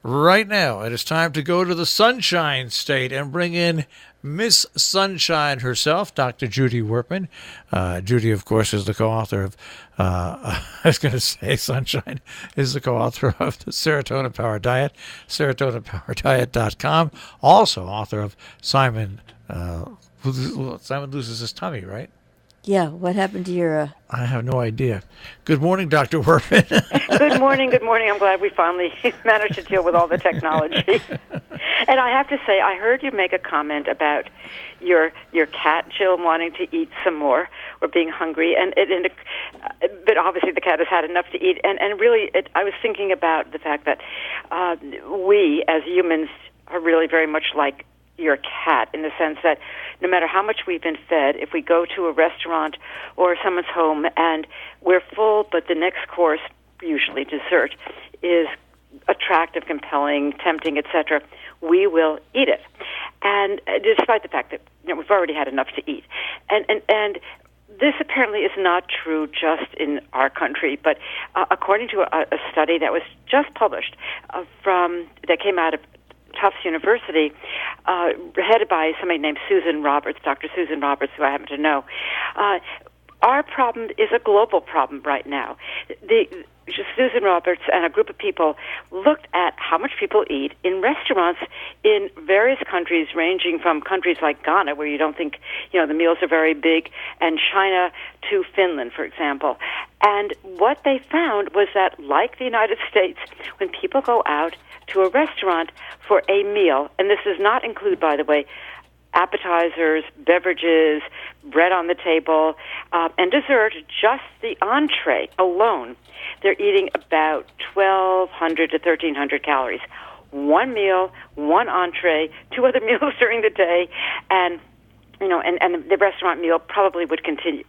right now. It is time to go to the Sunshine State and bring in Miss Sunshine herself, Dr. Judy Wurtman. Judy, of course, is the co-author of, I was going to say Sunshine, is the co-author of the Serotonin Power Diet, serotoninpowerdiet.com. Also author of Simon Loses His Tummy, right? Yeah, what happened to your... I have no idea. Good morning, Dr. Wurtman. Good morning. I'm glad we finally managed to deal with all the technology. And I have to say, I heard you make a comment about your cat, Jill, wanting to eat some more or being hungry. But obviously the cat has had enough to eat. And really, I was thinking about the fact that we, as humans, are really very much like your cat, in the sense that no matter how much we've been fed, if we go to a restaurant or someone's home and we're full, but the next course, usually dessert, is attractive, compelling, tempting, etc., we will eat it. And despite the fact that we've already had enough to eat. And this apparently is not true just in our country, but according to a study that was just published that came out of Tufts University, headed by somebody named Susan Roberts, Dr. Susan Roberts, who I happen to know. Our problem is a global problem right now. Susan Roberts and a group of people looked at how much people eat in restaurants in various countries, ranging from countries like Ghana, where you don't think the meals are very big, and China to Finland, for example. And what they found was that, like the United States, when people go out to a restaurant for a meal, and this does not include, by the way, appetizers, beverages, bread on the table, and dessert, just the entree alone, they're eating about 1,200 to 1,300 calories. One meal, one entree, two other meals during the day, and the restaurant meal probably would contain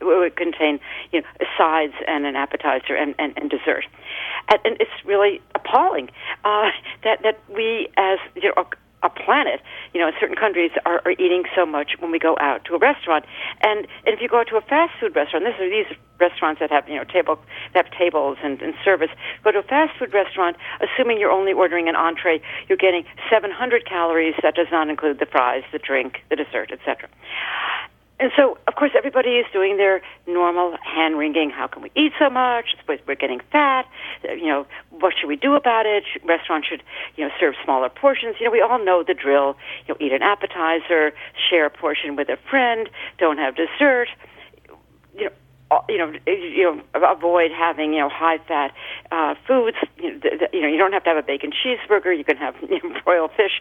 sides and an appetizer and dessert. And it's really appalling that we, as a planet, in certain countries are eating so much when we go out to a restaurant. And if you go to a fast food restaurant, these restaurants that have tables and service. Go to a fast food restaurant, assuming you're only ordering an entree, you're getting 700 calories. That does not include the fries, the drink, the dessert, etc. And so, of course, everybody is doing their normal hand-wringing. How can we eat so much? We're getting fat. What should we do about it? Restaurants should, serve smaller portions. We all know the drill. Eat an appetizer, share a portion with a friend, don't have dessert. Avoid having high-fat foods. You don't have to have a bacon cheeseburger. You can have broiled fish.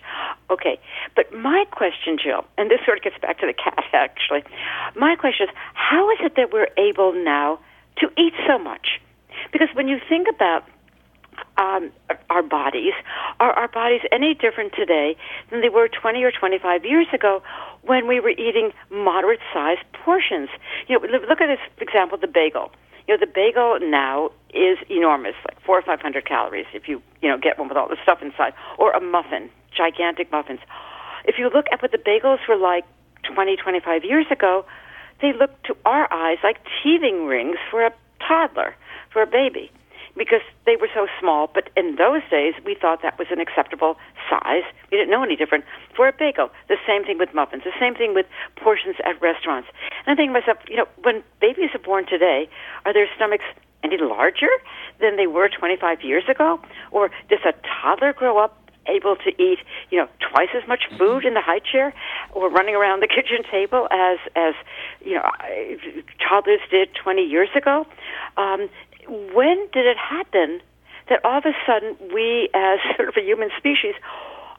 Okay, but my question, Jill, and this sort of gets back to the cat, actually. My question is, how is it that we're able now to eat so much? Because when you think about our bodies, are our bodies any different today than they were 20 or 25 years ago when we were eating moderate-sized portions? Look at this, for example, the bagel. The bagel now is enormous, like 400 or 500 calories if you get one with all the stuff inside, or a muffin, gigantic muffins. If you look at what the bagels were like 20, 25 years ago, they look to our eyes like teething rings for a toddler, for a baby, because they were so small. But in those days, we thought that was an acceptable size. We didn't know any different for a bagel. The same thing with muffins. The same thing with portions at restaurants. And I think to myself, when babies are born today, are their stomachs any larger than they were 25 years ago? Or does a toddler grow up able to eat, twice as much food in the high chair or running around the kitchen table as toddlers did 20 years ago? When did it happen that all of a sudden we, as sort of a human species,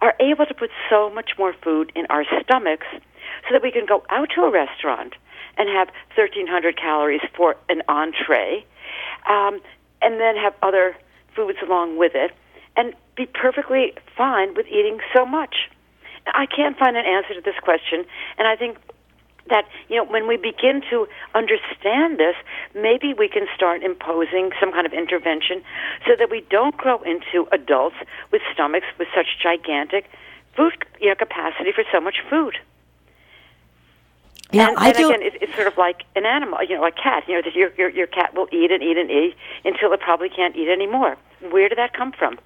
are able to put so much more food in our stomachs so that we can go out to a restaurant and have 1,300 calories for an entree, and then have other foods along with it, and be perfectly fine with eating so much? I can't find an answer to this question, and I think that, when we begin to understand this, maybe we can start imposing some kind of intervention so that we don't grow into adults with stomachs with such gigantic food capacity for so much food. Yeah, and again, it's sort of like an animal, a cat. That your cat will eat and eat and eat until it probably can't eat anymore. Where did that come from?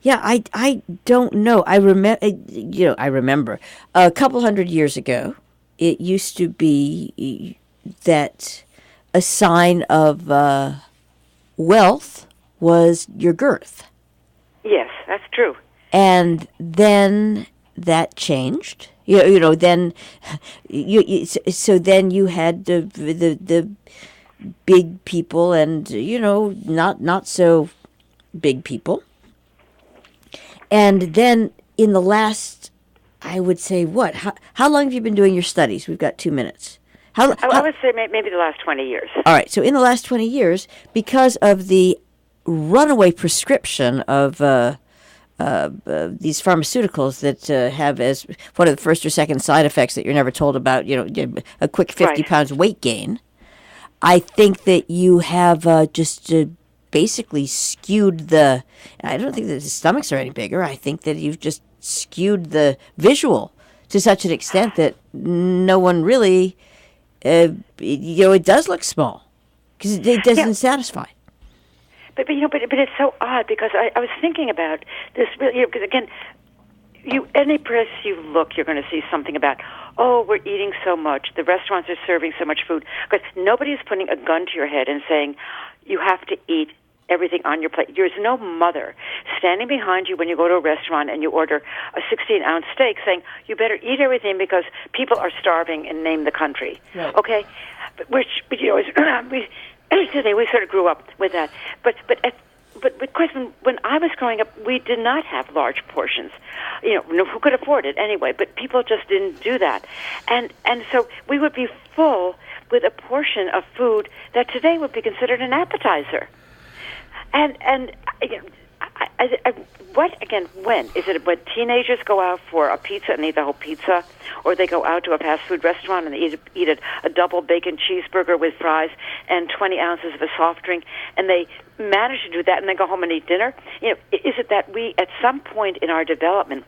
Yeah, I don't know. I remember a couple hundred years ago, it used to be that a sign of wealth was your girth. Yes, that's true. And then that changed. Then so then you had the big people and not so big people. And then in the last, I would say, how long have you been doing your studies? We've got 2 minutes. I would say maybe the last 20 years. All right. So in the last 20 years, because of the runaway prescription of these pharmaceuticals that have as one of the first or second side effects that you're never told about, a quick 50 pounds weight gain, I think that you have just basically skewed I don't think that the stomachs are any bigger. I think that you've just skewed the visual to such an extent that no one really, it does look small because it doesn't satisfy. But it's so odd because I was thinking about this really, because again, any place you look, you're going to see something about, we're eating so much, the restaurants are serving so much food, because nobody is putting a gun to your head and saying you have to eat everything on your plate. There's no mother standing behind you when you go to a restaurant and you order a 16-ounce steak saying you better eat everything because people are starving and name the country. Right. Okay? We sort of grew up with that. But of course, when I was growing up, we did not have large portions. Who could afford it anyway? But people just didn't do that, and so we would be full with a portion of food that today would be considered an appetizer. And when is it? When teenagers go out for a pizza and eat the whole pizza, or they go out to a fast food restaurant and they eat a double bacon cheeseburger with fries and 20 ounces of a soft drink, and they manage to do that and then go home and eat dinner? Is it that we, at some point in our development,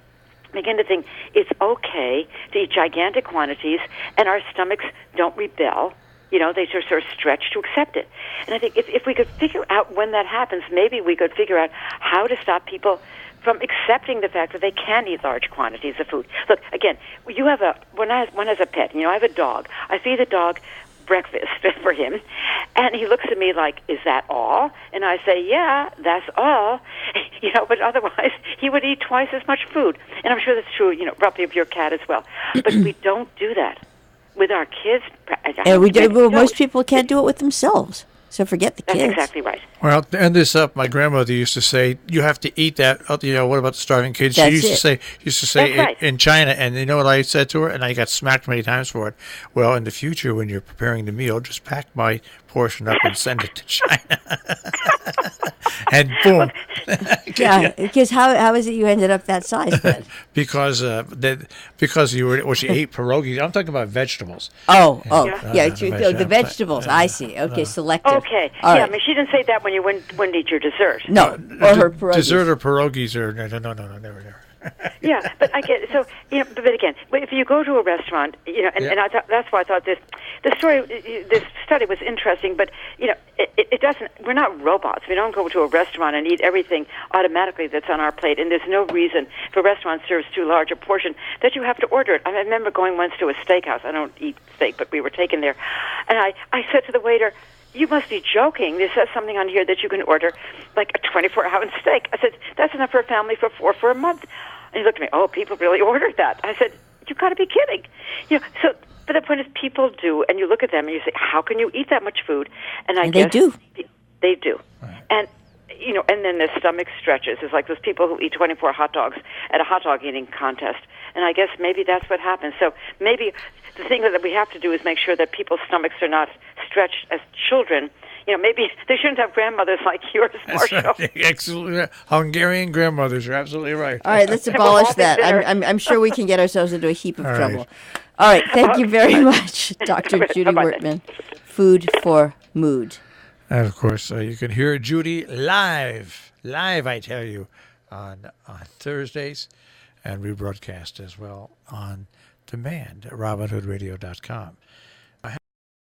begin to think it's okay to eat gigantic quantities and our stomachs don't rebel? They sort of stretch to accept it. And I think if we could figure out when that happens, maybe we could figure out how to stop people from accepting the fact that they can eat large quantities of food. Look, again, one has a pet. I have a dog. I feed the dog breakfast for him, and he looks at me like, "Is that all?" And I say, "Yeah, that's all." But otherwise, he would eat twice as much food. And I'm sure that's true, roughly of your cat as well. But we don't do that with our kids. Most people can't do it with themselves. So forget the kids. That's exactly right. Well, to end this up, my grandmother used to say, "You have to eat that." What about the starving kids? She used to say right. in China, and you know what I said to her, and I got smacked many times for it. Well, in the future, when you're preparing the meal, just pack my portion up and send it to China. And boom. Yeah, because how is it you ended up that size then? Because she ate pierogies. I'm talking about vegetables. The vegetables. I see. Okay, selective. Okay. All right. I mean, she didn't say that when you wouldn't eat your dessert. No, or her pierogies. Dessert or pierogies or no, never. Yeah, but I get so. But again, if you go to a restaurant, and I thought that's why I thought this study was interesting. But it doesn't. We're not robots. We don't go to a restaurant and eat everything automatically that's on our plate. And there's no reason if a restaurant serves too large a portion that you have to order it. I remember going once to a steakhouse. I don't eat steak, but we were taken there, and I said to the waiter, "You must be joking. There says something on here that you can order like a 24-ounce steak." I said, "That's enough for a family for 4 for a month." And he looked at me, "Oh, people really ordered that." I said, "You've got to be kidding." So, but the point is, people do, and you look at them and you say, "How can you eat that much food?" And I guess they do. They do. Right. And and then their stomach stretches. It's like those people who eat 24 hot dogs at a hot dog eating contest. And I guess maybe that's what happens. So maybe the thing that we have to do is make sure that people's stomachs are not stretched as children. Maybe they shouldn't have grandmothers like yours, Marshall. That's right. Absolutely. Hungarian grandmothers are absolutely right. All right, let's abolish that. I'm sure we can get ourselves into a heap of trouble. All right, thank you very much, Dr. Judy Wurtman. Food for Mood. And, of course, you can hear Judy live, I tell you, on Thursdays, and rebroadcast as well on demand at RobinHoodRadio.com.